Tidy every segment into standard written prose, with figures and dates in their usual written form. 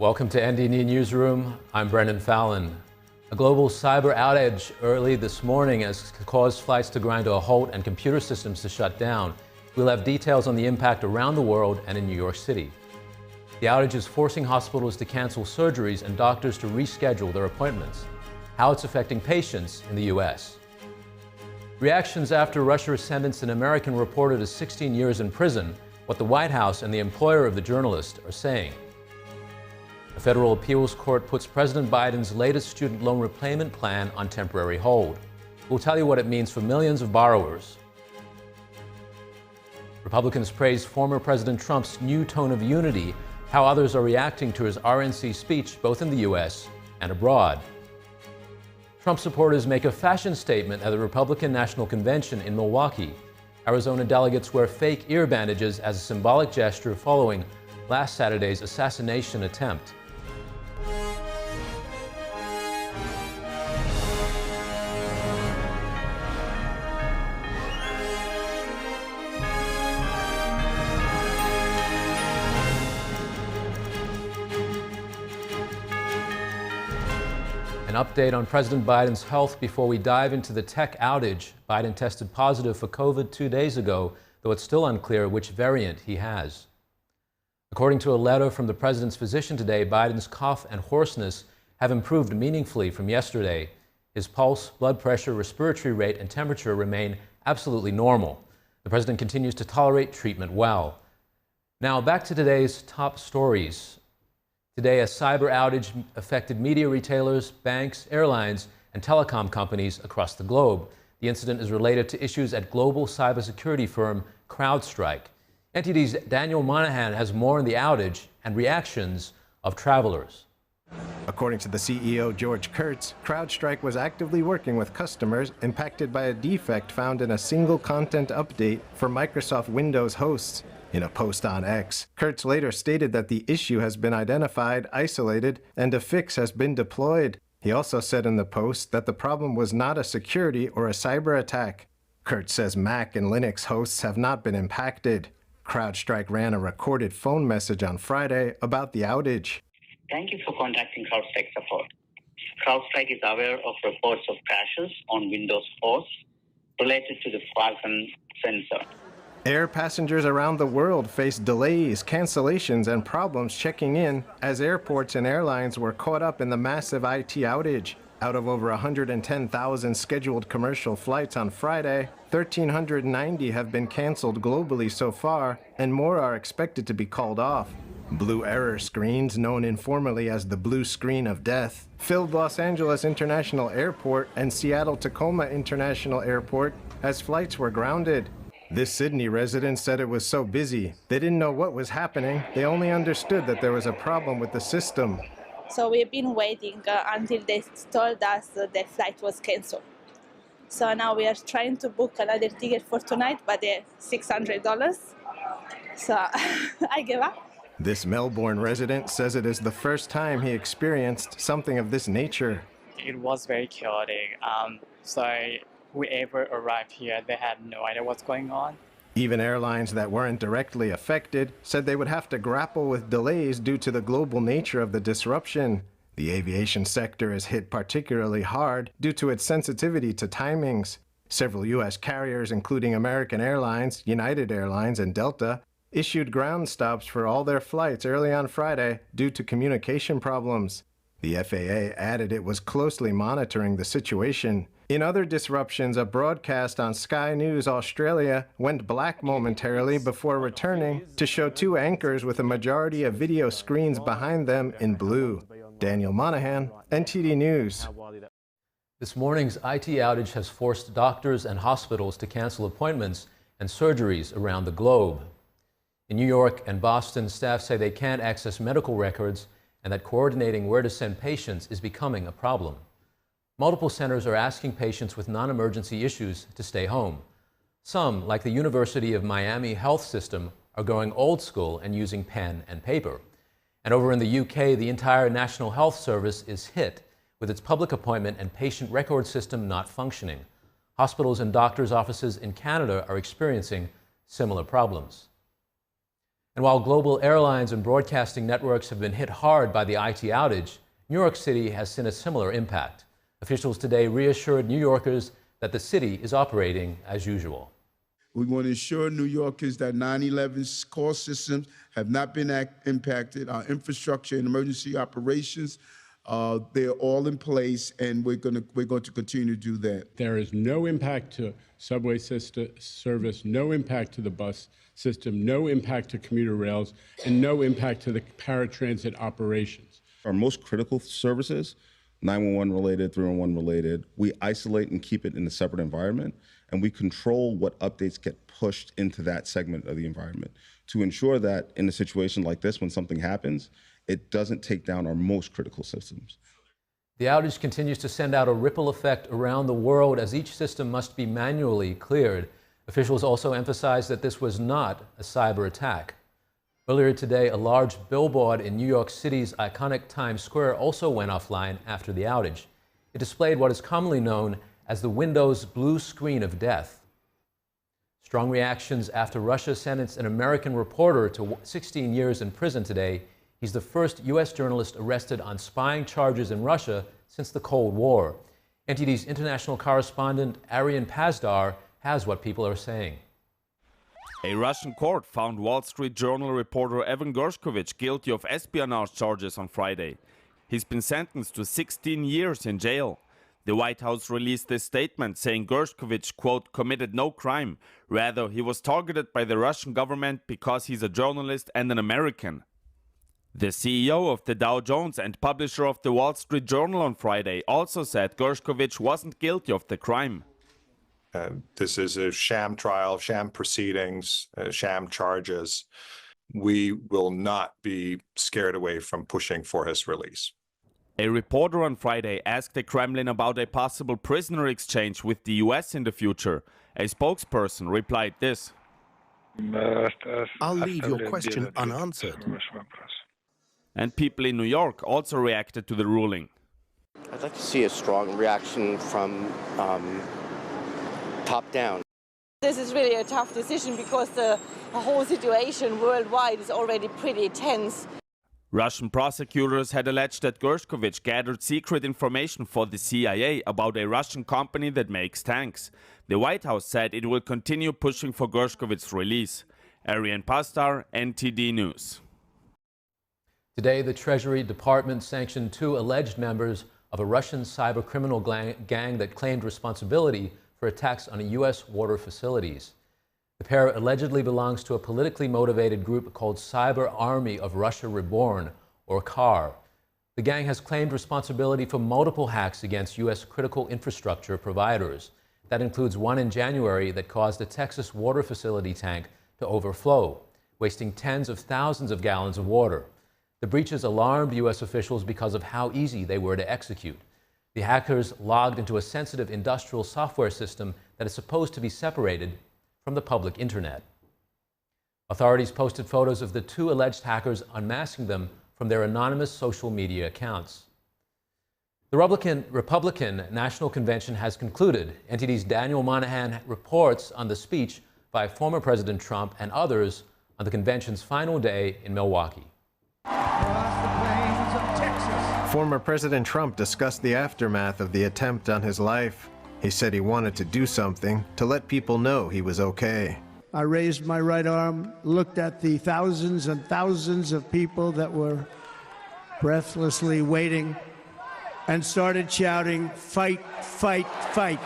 Welcome to NTD Newsroom. I'm Brendan Fallon. A global cyber outage early this morning has caused flights to grind to a halt and computer systems to shut down. We'll have details on the impact around the world and in New York City. The outage is forcing hospitals to cancel surgeries and doctors to reschedule their appointments. How it's affecting patients in the U.S. Reactions after Russia sentenced an American reporter to 16 years in prison, what the White House and the employer of the journalist are saying. A federal appeals court puts President Biden's latest student loan repayment plan on temporary hold. We'll tell you what it means for millions of borrowers. Republicans praise former President Trump's new tone of unity, how others are reacting to his RNC speech both in the U.S. and abroad. Trump supporters make a fashion statement at the Republican National Convention in Milwaukee. Arizona delegates wear fake ear bandages as a symbolic gesture following last Saturday's assassination attempt. An update on President Biden's health before we dive into the tech outage. Biden tested positive for COVID 2 days ago, though it's still unclear which variant he has. According to a letter from the president's physician today, Biden's cough and hoarseness have improved meaningfully from yesterday. His pulse, blood pressure, respiratory rate, and temperature remain absolutely normal. The president continues to tolerate treatment well. Now back to today's top stories. Today, a cyber outage affected media retailers, banks, airlines, and telecom companies across the globe. The incident is related to issues at global cybersecurity firm CrowdStrike. NTD's Daniel Monahan has more on the outage and reactions of travelers. According to the CEO, George Kurtz, CrowdStrike was actively working with customers impacted by a defect found in a single content update for Microsoft Windows hosts. In a post on X, Kurtz later stated that the issue has been identified, isolated, and a fix has been deployed. He also said in the post that the problem was not a security or a cyber attack. Kurtz says Mac and Linux hosts have not been impacted. CrowdStrike ran a recorded phone message on Friday about the outage. Thank you for contacting CrowdStrike support. CrowdStrike is aware of reports of crashes on Windows hosts related to the Falcon sensor. Air passengers around the world faced delays, cancellations, and problems checking in as airports and airlines were caught up in the massive IT outage. Out of over 110,000 scheduled commercial flights on Friday, 1,390 have been canceled globally so far, and more are expected to be called off. Blue error screens, known informally as the blue screen of death, filled Los Angeles International Airport and Seattle-Tacoma International Airport as flights were grounded. This Sydney resident said it was so busy, they didn't know what was happening. They only understood that there was a problem with the system. So we've been waiting until they told us the flight was canceled. So now we are trying to book another ticket for tonight, but they're $600. So I give up. This Melbourne resident says it is the first time he experienced something of this nature. It was very chaotic. So whoever arrived here, they had no idea what's going on. Even airlines that weren't directly affected said they would have to grapple with delays due to the global nature of the disruption. The aviation sector is hit particularly hard due to its sensitivity to timings. Several U.S. carriers, including American Airlines, United Airlines, and Delta, issued ground stops for all their flights early on Friday due to communication problems. The FAA added it was closely monitoring the situation. In other disruptions, a broadcast on Sky News Australia went black momentarily before returning to show two anchors with a majority of video screens behind them in blue. Daniel Monahan, NTD News. This morning's IT outage has forced doctors and hospitals to cancel appointments and surgeries around the globe. In New York and Boston, staff say they can't access medical records and that coordinating where to send patients is becoming a problem. Multiple centers are asking patients with non-emergency issues to stay home. Some, like the University of Miami Health System, are going old school and using pen and paper. And over in the UK, the entire National Health Service is hit, with its public appointment and patient record system not functioning. Hospitals and doctors' offices in Canada are experiencing similar problems. And while global airlines and broadcasting networks have been hit hard by the IT outage, New York City has seen a similar impact. Officials today reassured New Yorkers that the city is operating as usual. We want to assure New Yorkers that 9/11's call systems have not been impacted. Our infrastructure and emergency operations, they're all in place, and we're going to continue to do that. There is no impact to subway service, no impact to the bus system, no impact to commuter rails, and no impact to the paratransit operations. Our most critical services, 911 related, 311 related, we isolate and keep it in a separate environment, and we control what updates get pushed into that segment of the environment to ensure that in a situation like this, when something happens, it doesn't take down our most critical systems. The outage continues to send out a ripple effect around the world as each system must be manually cleared. Officials also emphasized that this was not a cyber attack. Earlier today, a large billboard in New York City's iconic Times Square also went offline after the outage. It displayed what is commonly known as the Windows blue screen of death. Strong reactions after Russia sentenced an American reporter to 16 years in prison today. He's the first U.S. journalist arrested on spying charges in Russia since the Cold War. NTD's international correspondent Arian Pazdar has what people are saying. A Russian court found Wall Street Journal reporter Evan Gershkovich guilty of espionage charges on Friday. He's been sentenced to 16 years in jail. The White House released this statement saying Gershkovich, quote, committed no crime. Rather, he was targeted by the Russian government because he's a journalist and an American. The CEO of the Dow Jones and publisher of the Wall Street Journal on Friday also said Gershkovich wasn't guilty of the crime. This is a sham trial, sham proceedings, sham charges. We will not be scared away from pushing for his release. A reporter on Friday asked the Kremlin about a possible prisoner exchange with the US in the future. A spokesperson replied this. I'll leave your question unanswered. And people in New York also reacted to the ruling. I'd like to see a strong reaction from top down. This is really a tough decision because the whole situation worldwide is already pretty tense. Russian prosecutors had alleged that Gershkovich gathered secret information for the CIA about a Russian company that makes tanks. The White House said it will continue pushing for Gershkovich's release. Arian Pazdar, NTD News. Today, the Treasury Department sanctioned 2 alleged members of a Russian cybercriminal gang that claimed responsibility for attacks on U.S. water facilities. The pair allegedly belongs to a politically motivated group called Cyber Army of Russia Reborn, or CAR. The gang has claimed responsibility for multiple hacks against U.S. critical infrastructure providers. That includes one in January that caused a Texas water facility tank to overflow, wasting tens of thousands of gallons of water. The breaches alarmed U.S. officials because of how easy they were to execute. The hackers logged into a sensitive industrial software system that is supposed to be separated from the public internet. Authorities posted photos of the 2 alleged hackers unmasking them from their anonymous social media accounts. The Republican National Convention has concluded. NTD's Daniel Monahan reports on the speech by former President Trump and others on the convention's final day in Milwaukee. Former President Trump discussed the aftermath of the attempt on his life. He said he wanted to do something to let people know he was okay. I raised my right arm, looked at the thousands and thousands of people that were breathlessly waiting, and started shouting, "Fight, fight, fight."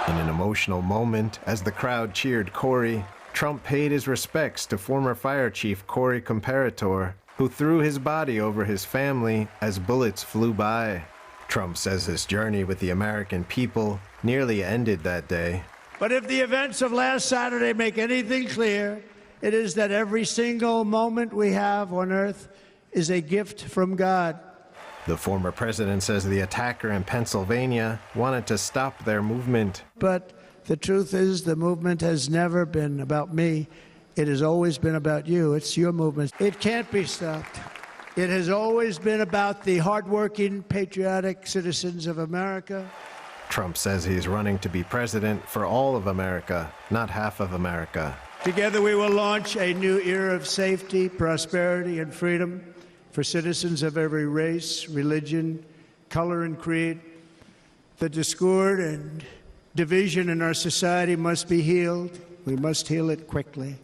In an emotional moment, as the crowd cheered Corey, Trump paid his respects to former Fire Chief Corey Comparator, who threw his body over his family as bullets flew by. Trump says his journey with the American people nearly ended that day. But if the events of last Saturday make anything clear, it is that every single moment we have on earth is a gift from God. The former president says the attacker in Pennsylvania wanted to stop their movement. But the truth is, the movement has never been about me. It has always been about you. It's your movement. It can't be stopped. It has always been about the hardworking, patriotic citizens of America. Trump says he's running to be president for all of America, not half of America. Together we will launch a new era of safety, prosperity, and freedom for citizens of every race, religion, color, and creed. The discord and division in our society must be healed. We must heal it quickly.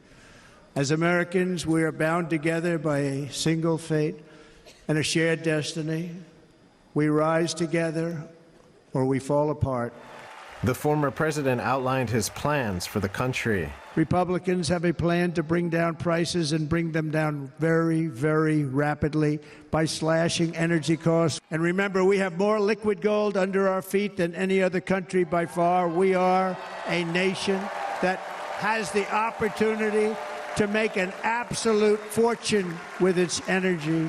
As Americans, we are bound together by a single fate and a shared destiny. We rise together or we fall apart. The former president outlined his plans for the country. Republicans have a plan to bring down prices and bring them down very, very rapidly by slashing energy costs. And remember, we have more liquid gold under our feet than any other country by far. We are a nation that has the opportunity to make an absolute fortune with its energy.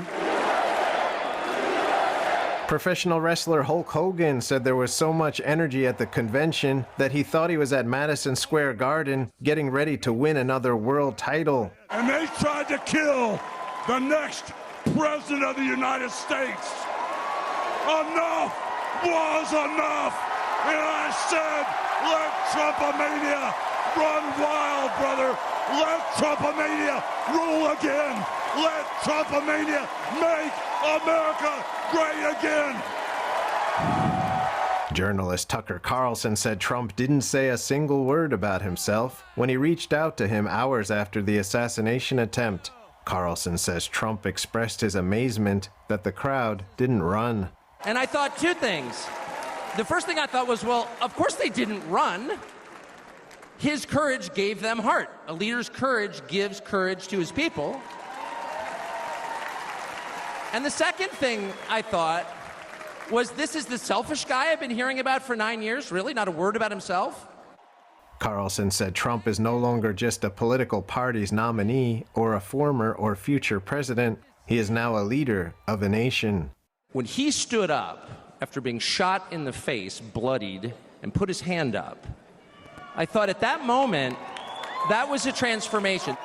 Professional wrestler Hulk Hogan said there was so much energy at the convention that he thought he was at Madison Square Garden getting ready to win another world title. And they tried to kill the next president of the United States. Enough was enough. And I said, let Trumpomania run wild, brother. Let Trumpomania rule again. Let Trumpomania make America great again. Journalist Tucker Carlson said Trump didn't say a single word about himself when he reached out to him hours after the assassination attempt. Carlson says Trump expressed his amazement that the crowd didn't run. And I thought two things. The first thing I thought was, well, of course they didn't run. His courage gave them heart. A leader's courage gives courage to his people. And the second thing I thought was, this is the selfish guy I've been hearing about for 9 years? Really? Not a word about himself? Carlson said Trump is no longer just a political party's nominee or a former or future president. He is now a leader of a nation. When he stood up after being shot in the face, bloodied, and put his hand up, I thought at that moment, that was a transformation.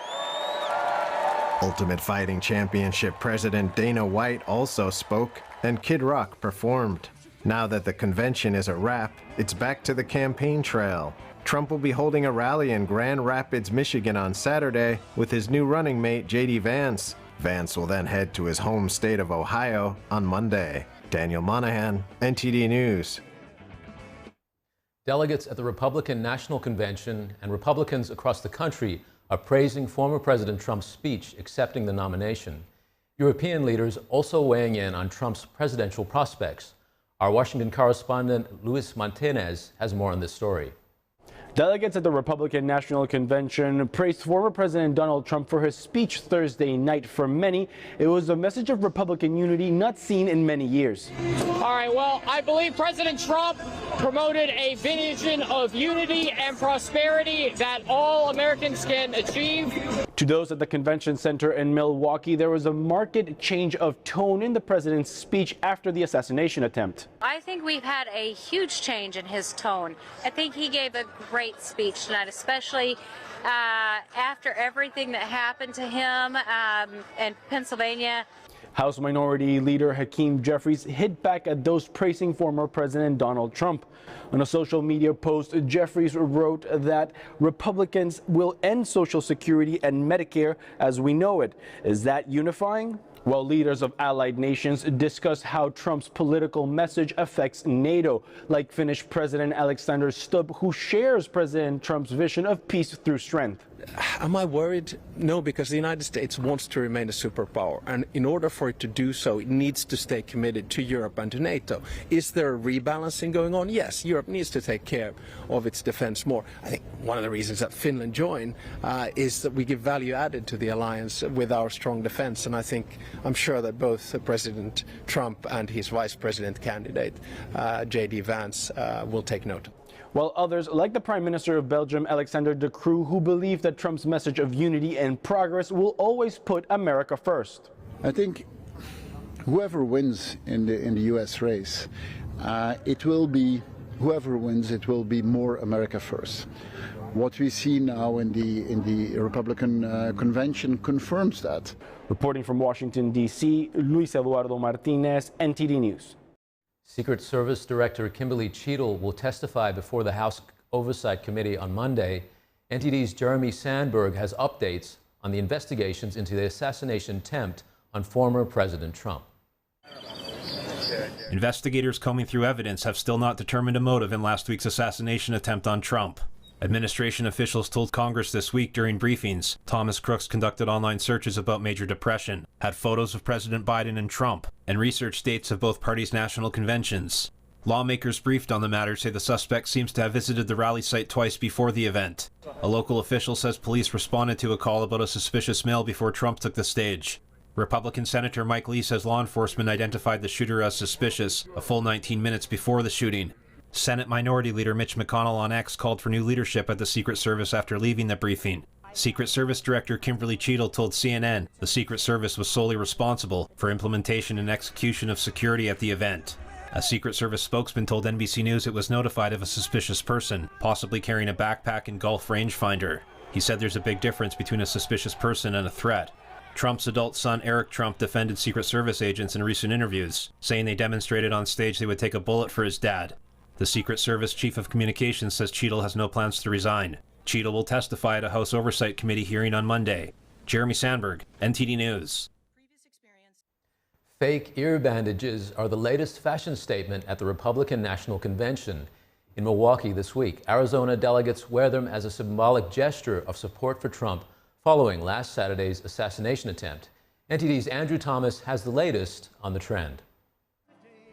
Ultimate Fighting Championship President Dana White also spoke, and Kid Rock performed. Now that the convention is a wrap, it's back to the campaign trail. Trump will be holding a rally in Grand Rapids, Michigan on Saturday with his new running mate, J.D. Vance. Vance will then head to his home state of Ohio on Monday. Daniel Monahan, NTD News. Delegates at the Republican National Convention and Republicans across the country are praising former President Trump's speech accepting the nomination. European leaders also weighing in on Trump's presidential prospects. Our Washington correspondent Luis Martinez has more on this story. Delegates at the Republican National Convention praised former President Donald Trump for his speech Thursday night. For many, it was a message of Republican unity not seen in many years. All right, well, I believe President Trump promoted a vision of unity and prosperity that all Americans can achieve. To those at the convention center in Milwaukee, there was a marked change of tone in the president's speech after the assassination attempt. I think we've had a huge change in his tone. I think he gave a great speech tonight, especially after everything that happened to him in Pennsylvania. House Minority Leader Hakeem Jeffries hit back at those praising former President Donald Trump. On a social media post, Jeffries wrote that Republicans will end Social Security and Medicare as we know it. Is that unifying? While leaders of allied nations discuss how Trump's political message affects NATO, like Finnish President Alexander Stubb, who shares President Trump's vision of peace through strength. Am I worried? No, because the United States wants to remain a superpower, and in order for it to do so, it needs to stay committed to Europe and to NATO. Is there a rebalancing going on? Yes, Europe needs to take care of its defense more. I think one of the reasons that Finland joined is that we give value added to the alliance with our strong defense, and I'm sure that both President Trump and his vice president candidate, J.D. Vance, will take note. While others, like the Prime Minister of Belgium, Alexander De Croo, who believe that Trump's message of unity and progress will always put America first. I think whoever wins in the U.S. race, whoever wins, it will be more America first. What we see now in the Republican convention confirms that. Reporting from Washington, D.C., Luis Eduardo Martinez, NTD News. Secret Service Director Kimberly Cheadle will testify before the House Oversight Committee on Monday NTD's Jeremy Sandberg has updates on the investigations into the assassination attempt on former President Trump. Investigators combing through evidence have still not determined a motive in last week's assassination attempt on Trump. Administration officials told Congress this week during briefings Thomas Crooks conducted online searches about Major Depression, had photos of President Biden and Trump, and researched dates of both parties' national conventions. Lawmakers briefed on the matter say the suspect seems to have visited the rally site twice before the event. A local official says police responded to a call about a suspicious male before Trump took the stage. Republican Senator Mike Lee says law enforcement identified the shooter as suspicious a full 19 minutes before the shooting. Senate Minority Leader Mitch McConnell on X called for new leadership at the Secret Service after leaving the briefing. Secret Service Director Kimberly Cheadle told CNN the Secret Service was solely responsible for implementation and execution of security at the event. A Secret Service spokesman told NBC News it was notified of a suspicious person, possibly carrying a backpack and golf rangefinder. He said there's a big difference between a suspicious person and a threat. Trump's adult son Eric Trump defended Secret Service agents in recent interviews, saying they demonstrated on stage they would take a bullet for his dad. The Secret Service Chief of Communications says Cheadle has no plans to resign. Cheadle will testify at a House Oversight Committee hearing on Monday. Jeremy Sandberg, NTD News. Fake ear bandages are the latest fashion statement at the Republican National Convention in Milwaukee this week. Arizona delegates wear them as a symbolic gesture of support for Trump following last Saturday's assassination attempt. NTD's Andrew Thomas has the latest on the trend.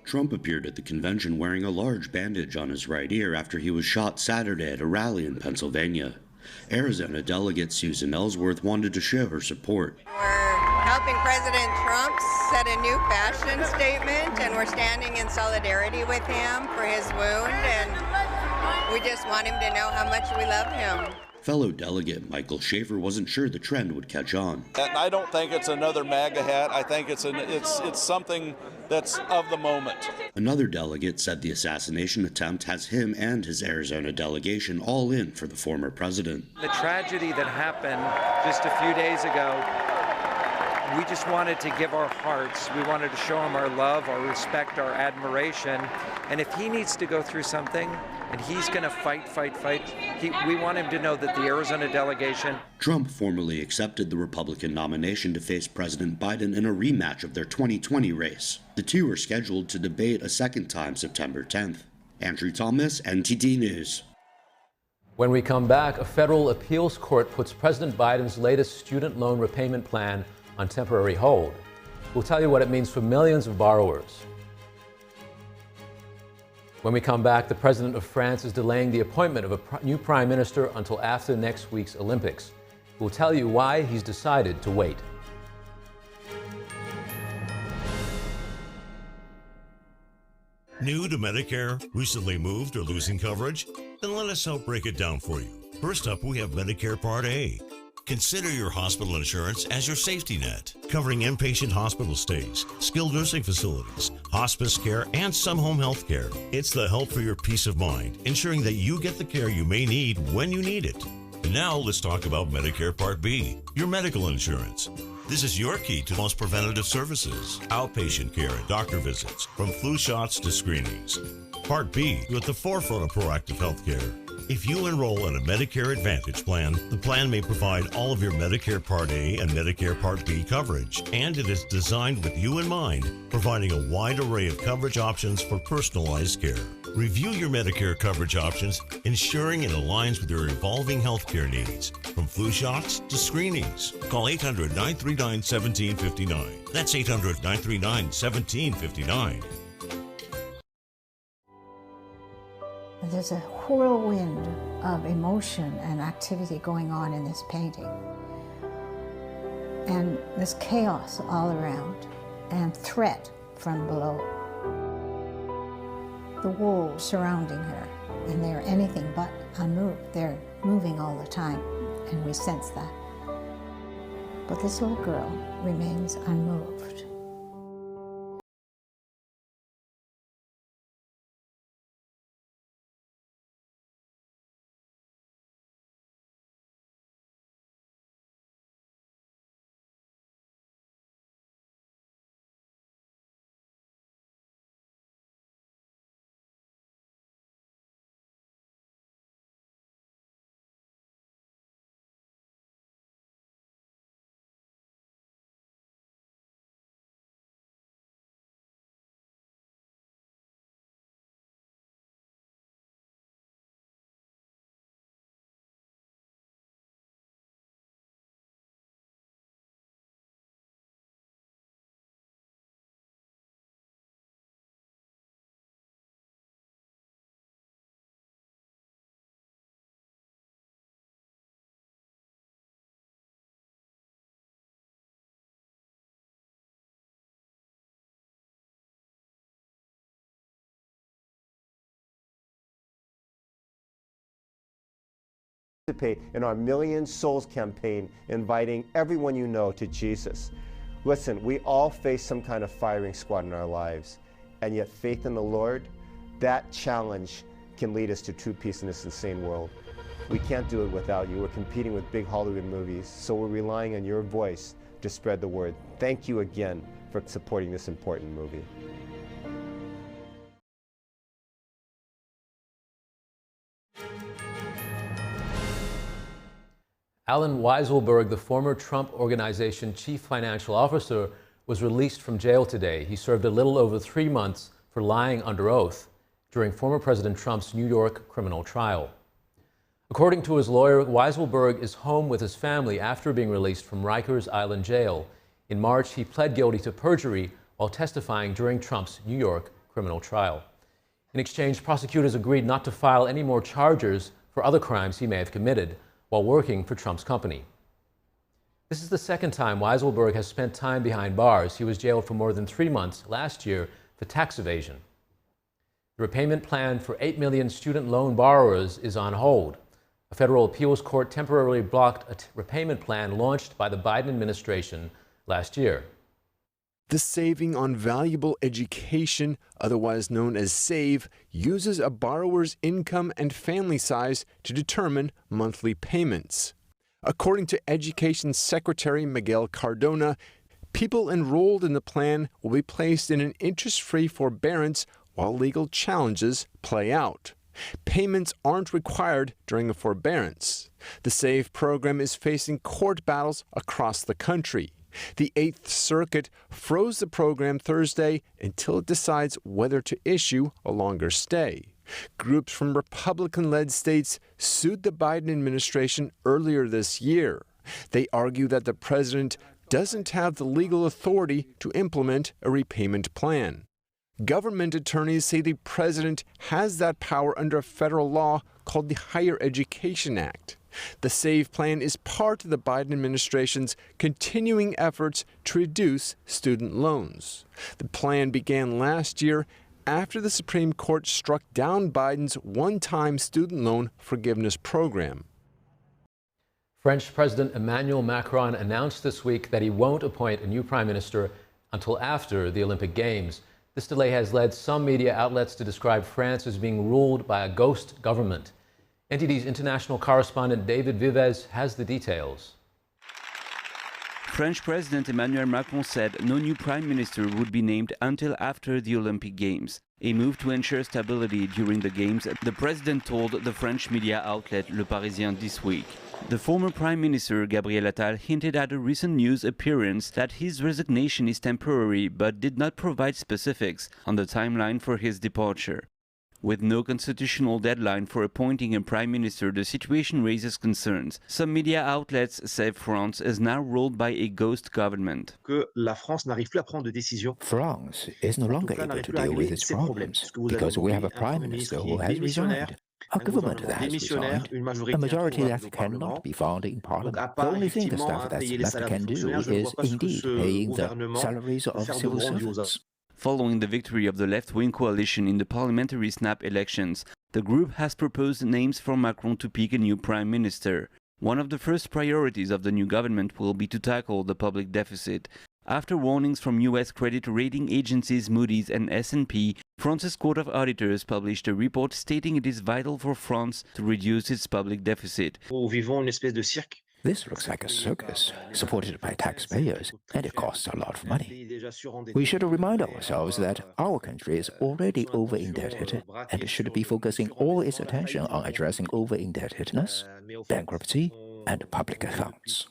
Trump appeared at the convention wearing a large bandage on his right ear after he was shot Saturday at a rally in Pennsylvania. Arizona delegate Susan Ellsworth wanted to show her support. We're helping President Trump set a new fashion statement, and we're standing in solidarity with him for his wound, and we just want him to know how much we love him. Fellow delegate Michael Schaefer wasn't sure the trend would catch on. And I don't think it's another MAGA hat. I think it's something that's of the moment. Another delegate said the assassination attempt has him and his Arizona delegation all in for the former president. The tragedy that happened just a few days ago, we just wanted to give our hearts. We wanted to show him our love, our respect, our admiration. And if he needs to go through something, and he's going to fight, we want him to know that the Arizona delegation. Trump formally accepted the Republican nomination to face President Biden in a rematch of their 2020 race. The two are scheduled to debate a second time September 10th. Andrew Thomas, NTD News. When we come back, a federal appeals court puts President Biden's latest student loan repayment plan on temporary hold. We'll tell you what it means for millions of borrowers. When we come back, the president of France is delaying the appointment of a new prime minister until after next week's Olympics. We'll tell you why he's decided to wait. New to Medicare? Recently moved or losing coverage? Then let us help break it down for you. First up, we have Medicare Part A. Consider your hospital insurance as your safety net, covering inpatient hospital stays, skilled nursing facilities, hospice care, and some home health care. It's the help for your peace of mind, ensuring that you get the care you may need when you need it. And now let's talk about Medicare Part B, your medical insurance. This is your key to most preventative services, outpatient care and doctor visits, from flu shots to screenings. Part B, you're at the forefront of proactive health care. If you enroll in a Medicare Advantage plan, the plan may provide all of your Medicare Part A and Medicare Part B coverage, and it is designed with you in mind, providing a wide array of coverage options for personalized care. Review your Medicare coverage options, ensuring it aligns with your evolving healthcare needs, from flu shots to screenings. Call 800-939-1759. That's 800-939-1759. There's a whirlwind of emotion and activity going on in this painting. And there's chaos all around and threat from below. The walls surrounding her, and they're anything but unmoved. They're moving all the time, and we sense that. But this little girl remains unmoved. Participate in our Million Souls campaign, inviting everyone you know to Jesus. Listen, we all face some kind of firing squad in our lives, and yet faith in the Lord, that challenge can lead us to true peace in this insane world. We can't do it without you. We're competing with big Hollywood movies, so we're relying on your voice to spread the word. Thank you again for supporting this important movie. Alan Weiselberg, the former Trump Organization chief financial officer, was released from jail today. He served a little over 3 months for lying under oath during former President Trump's New York criminal trial. According to his lawyer, Weiselberg is home with his family after being released from Rikers Island Jail. In March, he pled guilty to perjury while testifying during Trump's New York criminal trial. In exchange, prosecutors agreed not to file any more charges for other crimes he may have committed while working for Trump's company. This is the second time Weiselberg has spent time behind bars. He was jailed for more than 3 months last year for tax evasion. The repayment plan for 8 million student loan borrowers is on hold. A federal appeals court temporarily blocked a repayment plan launched by the Biden administration last year. The Saving on Valuable Education, otherwise known as SAVE, uses a borrower's income and family size to determine monthly payments. According to Education Secretary Miguel Cardona, people enrolled in the plan will be placed in an interest-free forbearance while legal challenges play out. Payments aren't required during a forbearance. The SAVE program is facing court battles across the country. The 8th Circuit froze the program Thursday until it decides whether to issue a longer stay. Groups from Republican-led states sued the Biden administration earlier this year. They argue that the president doesn't have the legal authority to implement a repayment plan. Government attorneys say the president has that power under a federal law called the Higher Education Act. The SAVE plan is part of the Biden administration's continuing efforts to reduce student loans. The plan began last year after the Supreme Court struck down Biden's one-time student loan forgiveness program. French President Emmanuel Macron announced this week that he won't appoint a new prime minister until after the Olympic Games. This delay has led some media outlets to describe France as being ruled by a ghost government. NTD's international correspondent David Vives has the details. French President Emmanuel Macron said no new prime minister would be named until after the Olympic Games, a move to ensure stability during the Games, the president told the French media outlet Le Parisien this week. The former Prime Minister Gabriel Attal hinted at a recent news appearance that his resignation is temporary but did not provide specifics on the timeline for his departure. With no constitutional deadline for appointing a prime minister, the situation raises concerns. Some media outlets say France is now ruled by a ghost government. France is no longer able to deal with its problems because we have a prime minister who has resigned. A government that has resigned, a majority that cannot be found in parliament. The only thing the staff that's left can do is indeed paying the salaries of civil servants. Following the victory of the left-wing coalition in the parliamentary snap elections, the group has proposed names for Macron to pick a new prime minister. One of the first priorities of the new government will be to tackle the public deficit. After warnings from U.S. credit rating agencies Moody's and S&P, France's Court of Auditors published a report stating it is vital for France to reduce its public deficit. This looks like a circus, supported by taxpayers, and it costs a lot of money. We should remind ourselves that our country is already over-indebted and should be focusing all its attention on addressing over-indebtedness, bankruptcy, and public accounts.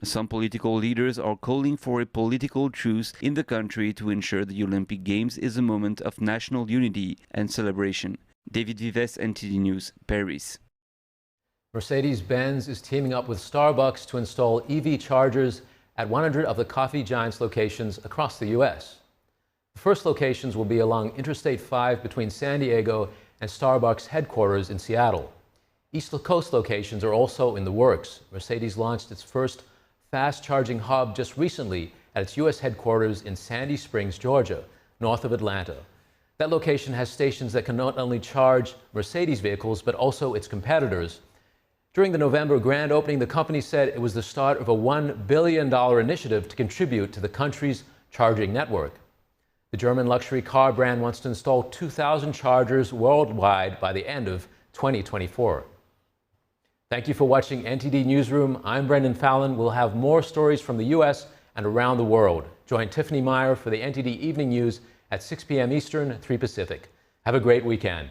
Some political leaders are calling for a political truce in the country to ensure the Olympic Games is a moment of national unity and celebration. David Vives, NTD News, Paris. Mercedes-Benz is teaming up with Starbucks to install EV chargers at 100 of the coffee giant's locations across the U.S. The first locations will be along Interstate 5 between San Diego and Starbucks headquarters in Seattle. East Coast locations are also in the works. Mercedes launched its first fast-charging hub just recently at its U.S. headquarters in Sandy Springs, Georgia, north of Atlanta. That location has stations that can not only charge Mercedes vehicles, but also its competitors. During the November grand opening, the company said it was the start of a $1 billion initiative to contribute to the country's charging network. The German luxury car brand wants to install 2,000 chargers worldwide by the end of 2024. Thank you for watching NTD Newsroom. I'm Brendan Fallon. We'll have more stories from the U.S. and around the world. Join Tiffany Meyer for the NTD Evening News at 6 p.m. Eastern, 3 Pacific. Have a great weekend.